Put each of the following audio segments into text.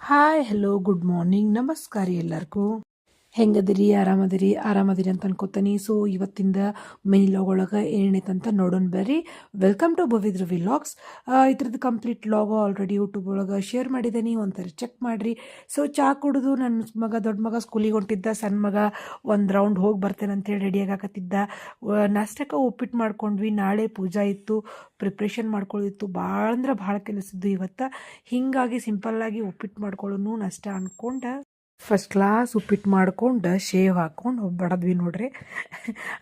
Hi hello good morning ನಮಸ್ಕಾರ ಎಲ್ಲರಿಗೂ. ಹೆಂಗದಿರಿ ಆರಾಮದಿರಿ ಅಂತ ಅನ್ಕೋತೀನಿ. ಸೊ ಇವತ್ತಿಂದ ಮಿನಿ ಲಾಗ್ ಒಳಗೆ ಏನೈತೆ ಅಂತ ನೋಡೋಣ ಬರ್ರಿ. Welcome to Bhavidra vlogs. ಇದ್ರದ್ದು ಕಂಪ್ಲೀಟ್ ಲಾಗ್ ಆಲ್ರೆಡಿ ಯೂಟ್ಯೂಬ್ ಒಳಗೆ ಶೇರ್ ಮಾಡಿದ್ದೀನಿ, ಒಂಥರ ಚೆಕ್ ಮಾಡಿರಿ. ಸೊ ಚಹಾ ಕುಡಿದು ನನ್ನ ದೊಡ್ಡ ಮಗ ಸ್ಕೂಲಿಗೆ ಹೊಂಟಿದ್ದ, ಸಣ್ಣ ಮಗ ಒಂದು ರೌಂಡ್ ಹೋಗಿ ಬರ್ತೇನೆ ಅಂತೇಳಿ ರೆಡಿ ಆಗಾಕತ್ತಿದ್ದ. ನಾಷ್ಟಕ್ಕೆ ಉಪ್ಪಿಟ್ಟು ಮಾಡ್ಕೊಂಡ್ವಿ. ನಾಳೆ ಪೂಜಾ ಇತ್ತು, ಪ್ರಿಪ್ರೇಷನ್ ಮಾಡ್ಕೊಳ್ಳಿತ್ತು. ಭಾಳ ಅಂದ್ರೆ ಭಾಳ ಕೆಲಸದ್ದು ಇವತ್ತು. ಹೀಗಾಗಿ ಸಿಂಪಲ್ಲಾಗಿ ಉಪ್ಪಿಟ್ಟು ಮಾಡ್ಕೊಳ್ಳೋನು ನಾಷ್ಟ ಅಂದ್ಕೊಂಡು ಫಸ್ಟ್ ಕ್ಲಾಸ್ ಉಪ್ಪಿಟ್ಟು ಮಾಡ್ಕೊಂಡು ಶೇವ್ ಹಾಕ್ಕೊಂಡು ಬಡದ್ವಿ ನೋಡ್ರಿ.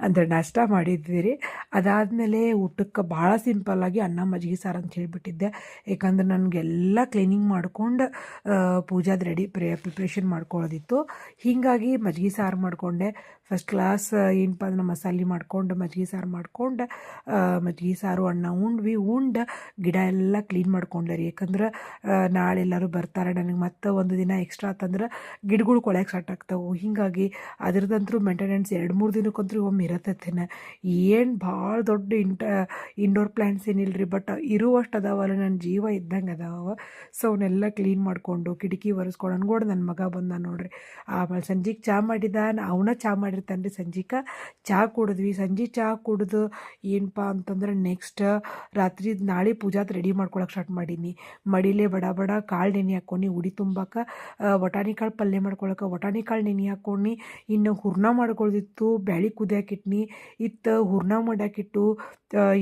ಅಂದರೆ ನಾಷ್ಟ ಮಾಡಿದ್ವಿ ರೀ. ಅದಾದಮೇಲೆ ಊಟಕ್ಕೆ ಭಾಳ ಸಿಂಪಲ್ಲಾಗಿ ಅನ್ನ ಮಜ್ಜಿಗೆ ಸಾರು ಅಂತ ಹೇಳಿಬಿಟ್ಟಿದ್ದೆ. ಯಾಕಂದ್ರೆ ನನಗೆಲ್ಲ ಕ್ಲೀನಿಂಗ್ ಮಾಡ್ಕೊಂಡು ಪೂಜಾದ ಪ್ರಿಪ್ರೇಷನ್ ಮಾಡ್ಕೊಳ್ಳೋದಿತ್ತು. ಹೀಗಾಗಿ ಮಜ್ಜಿಗೆ ಸಾರು ಮಾಡಿಕೊಂಡೆ. ಫಸ್ಟ್ ಕ್ಲಾಸ್ ಏನಪ್ಪ ಅಂದ್ರೆ ಮಸಾಲೆ ಮಾಡ್ಕೊಂಡು ಮಜ್ಜಿಗೆ ಸಾರು ಮಾಡ್ಕೊಂಡು ಮಜ್ಜಿಗೆ ಸಾರು ಅನ್ನ ಉಂಡು ಗಿಡ ಎಲ್ಲ ಕ್ಲೀನ್ ಮಾಡ್ಕೊಂಡೆ ರೀ. ಯಾಕಂದ್ರೆ ನಾಳೆ ಎಲ್ಲರೂ ಬರ್ತಾರೆ, ನನಗೆ ಮತ್ತೆ ಒಂದು ದಿನ ಎಕ್ಸ್ಟ್ರಾ ಆತಂದ್ರೆ ಗಿಡಗಳು ಕೊಳೆಯಕ್ಕೆ ಸ್ಟಾರ್ಟ್ ಆಗ್ತಾವೆ. ಹೀಗಾಗಿ ಅದ್ರದ್ದಂತೂ ಮೇಂಟೆನೆನ್ಸ್ 2-3 ದಿನಕ್ಕಂತೂ ಒಮ್ಮೆ ಇರತ್ತೇನೆ. ಏನು ಭಾಳ ದೊಡ್ಡ ಇಂಡೋರ್ ಪ್ಲ್ಯಾಂಟ್ಸ್ ಏನಿಲ್ಲ ರೀ, ಬಟ್ ಇರುವಷ್ಟು ಅದಾವಲ್ಲ, ನನ್ನ ಜೀವ ಇದ್ದಂಗೆ ಅದಾವ. ಸೊ ಅವನ್ನೆಲ್ಲ ಕ್ಲೀನ್ ಮಾಡಿಕೊಂಡು ಕಿಟಕಿ ಒರೆಸ್ಕೊಂಡು ಅನ್ಕೊಂಡು ನನ್ನ ಮಗ ಬಂದ ನೋಡ್ರಿ. ಆಮೇಲೆ ಸಂಜೆಗೆ ಚಹಾ ಮಾಡಿದ, ಅವನ ಚಹಾ ಮಾಡಿರ್ತಾನೆ ರೀ. ಸಂಜೆಗೆ ಚಹಾ ಕುಡಿದ್ವಿ. ಸಂಜೆ ಚಹಾ ಕುಡಿದು ಏನಪ್ಪ ಅಂತಂದ್ರೆ ನೆಕ್ಸ್ಟ್ ರಾತ್ರಿ ನಾಳೆ ಪೂಜಾದ ರೆಡಿ ಮಾಡ್ಕೊಳಕ್ಕೆ ಸ್ಟಾರ್ಟ್ ಮಾಡೀನಿ. ಮಡಿಲೇ ಬಡ ಬಡ ಕಾಳು ನೆನೆ ಹಾಕ್ಕೊಂಡು ಉಡಿ ತುಂಬಕ್ಕೆ ವಟಾಣಿ ಕಾಳು ಪಲ್ಯ ಮಾಡ್ಕೊಳಕ್ಕೆ ವಟಾಣಿ ಕಾಳು ನೆನೆ ಹಾಕ್ಕೊಂಡು ಇನ್ನು ಹೂರ್ಣ ಮಾಡ್ಕೊಳ್ದಿತ್ತು. ಬ್ಯಾಳಿ ಕುದಿಯಾಕಿಟ್ನಿ ಹೂರ್ಣ ಮಾಡಾಕಿಟ್ಟು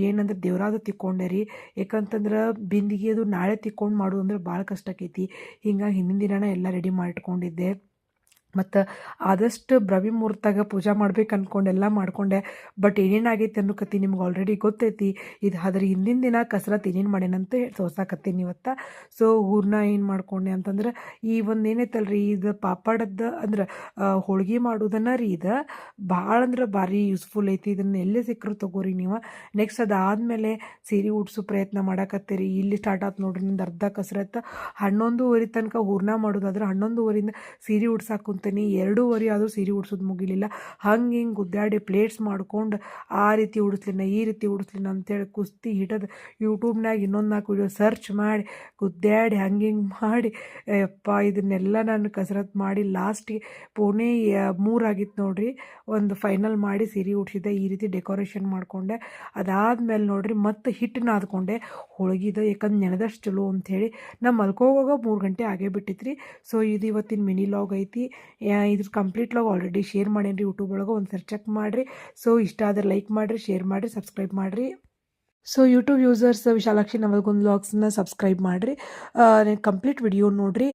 ಏನಂದ್ರೆ ದೇವ್ರಾದ ತಿಕ್ಕೊಂಡೆ ರೀ. ಯಾಕಂತಂದ್ರೆ ಬಿಂದಿಗೆ ಅದು ನಾಳೆ ತಿಕ್ಕೊಂಡು ಮಾಡೋದು ಅಂದ್ರೆ ಭಾಳ ಕಷ್ಟ ಆಕೈತಿ. ಹಿಂಗಾಗಿ ಹಿಂದಿನ ದಿನನೇ ಎಲ್ಲ ರೆಡಿ ಮಾಡಿಟ್ಕೊಂಡಿದ್ದೆ. ಮತ್ತು ಆದಷ್ಟು ಬ್ರಹ್ಮ ಮುಹೂರ್ತಾಗ ಪೂಜೆ ಮಾಡ್ಬೇಕು ಅಂದ್ಕೊಂಡೆಲ್ಲ ಮಾಡಿಕೊಂಡೆ. ಬಟ್ ಏನೇನಾಗೈತೆ ಅನ್ನೋ ಕತೆ ನಿಮ್ಗೆ ಆಲ್ರೆಡಿ ಗೊತ್ತೈತಿ. ಇದು ಅದ್ರ ಹಿಂದಿನ ದಿನ ಕಸರತ್ತು ಏನೇನು ಮಾಡೇನಂತ ತೋರ್ಸಾಕತ್ತೀನಿ ಇವತ್ತು. ಸೊ ಹೂರ್ಣ ಏನು ಮಾಡ್ಕೊಂಡೆ ಅಂತಂದ್ರೆ ಈ ಒಂದು ಏನೈತಲ್ಲ ರೀ, ಇದು ಪಾಪಡದ್ದು ಅಂದ್ರೆ ಹೋಳ್ಗೆ ಮಾಡೋದನ್ನ ರೀ. ಇದು ಭಾಳ ಅಂದ್ರೆ ಭಾರಿ ಯೂಸ್ಫುಲ್ ಐತಿ. ಇದನ್ನು ಎಲ್ಲೇ ಸಿಕ್ಕರು ತೊಗೋರಿ ನೀವು. ನೆಕ್ಸ್ಟ್ ಅದಾದಮೇಲೆ ಸೀರೆ ಉಡ್ಸೋ ಪ್ರಯತ್ನ ಮಾಡಾಕತ್ತೀರಿ. ಇಲ್ಲಿ ಸ್ಟಾರ್ಟ್ ಆಯ್ತು ನೋಡ್ರಿ ನಿಂದು ಅರ್ಧ ಕಸರತ್ತು. 11:30 ತನಕ ಹೂರ್ಣ ಮಾಡೋದಾದ್ರೆ 11:30 ಸೀರೆ ಉಡ್ಸಾಕು 2:30 ಆದರೂ ಸೀರೆ ಉಡ್ಸೋದು ಮುಗಿಲಿಲ್ಲ. ಹಂಗೆ ಹಿಂಗೆ ಗುದ್ದಾಡಿ ಪ್ಲೇಟ್ಸ್ ಮಾಡ್ಕೊಂಡು ಆ ರೀತಿ ಉಡಿಸ್ಲಿನ ಈ ರೀತಿ ಉಡಿಸ್ಲಿನ ಅಂತೇಳಿ ಕುಸ್ತಿ ಹಿಡಿದು ಯೂಟ್ಯೂಬ್ನಾಗ ಇನ್ನೊಂದು 4 ವಿಡಿಯೋ ಸರ್ಚ್ ಮಾಡಿ ಗುದ್ದಾಡಿ ಹಂಗೆ ಹಿಂಗೆ ಮಾಡಿ ಇದನ್ನೆಲ್ಲ ನಾನು ಕಸರತ್ತು ಮಾಡಿ ಲಾಸ್ಟಿಗೆ 2:45 ಆಗಿತ್ತು ನೋಡ್ರಿ. ಒಂದು ಫೈನಲ್ ಮಾಡಿ ಸೀರೆ ಉಡ್ಸಿದ್ದೆ. ಈ ರೀತಿ ಡೆಕೋರೇಷನ್ ಮಾಡಿಕೊಂಡೆ. ಅದಾದಮೇಲೆ ನೋಡ್ರಿ ಮತ್ತೆ ಹಿಟ್ಟು ನಾದ್ಕೊಂಡೆ ಹೋಳ್ಗಿದ. ಯಾಕಂದ್ರೆ ನೆನೆದಷ್ಟು ಚಲೋ ಅಂಥೇಳಿ ನಾ ಮಲ್ಕೋವಾಗ 3 ಗಂಟೆ ಆಗೇ ಬಿಟ್ಟಿತ್ರಿ. ಸೊ ಇದು ಇವತ್ತಿನ ಮಿನಿ ಲಾಗ್ ಐತಿ. ಇದ್ರ ಕಂಪ್ಲೀಟ್ ಲಾಗ್ ಆಲ್ರೆಡಿ ಶೇರ್ ಮಾಡೇನಿ ಯೂಟ್ಯೂಬ್ ಒಳಗೆ, ಒಂದು ಸರಿ ಚೆಕ್ ಮಾಡಿರಿ. ಸೊ ಇಷ್ಟ ಆದರೆ ಲೈಕ್ ಮಾಡಿರಿ, ಶೇರ್ ಮಾಡಿರಿ, ಸಬ್ಸ್ಕ್ರೈಬ್ ಮಾಡಿರಿ. So YouTube users Vishalakshi Navalgund ವ್ಲಾಗ್ಸ್ನ ಸಬ್ಸ್ಕ್ರೈಬ್ ಮಾಡಿರಿ. ಕಂಪ್ಲೀಟ್ ವಿಡಿಯೋ ನೋಡಿರಿ.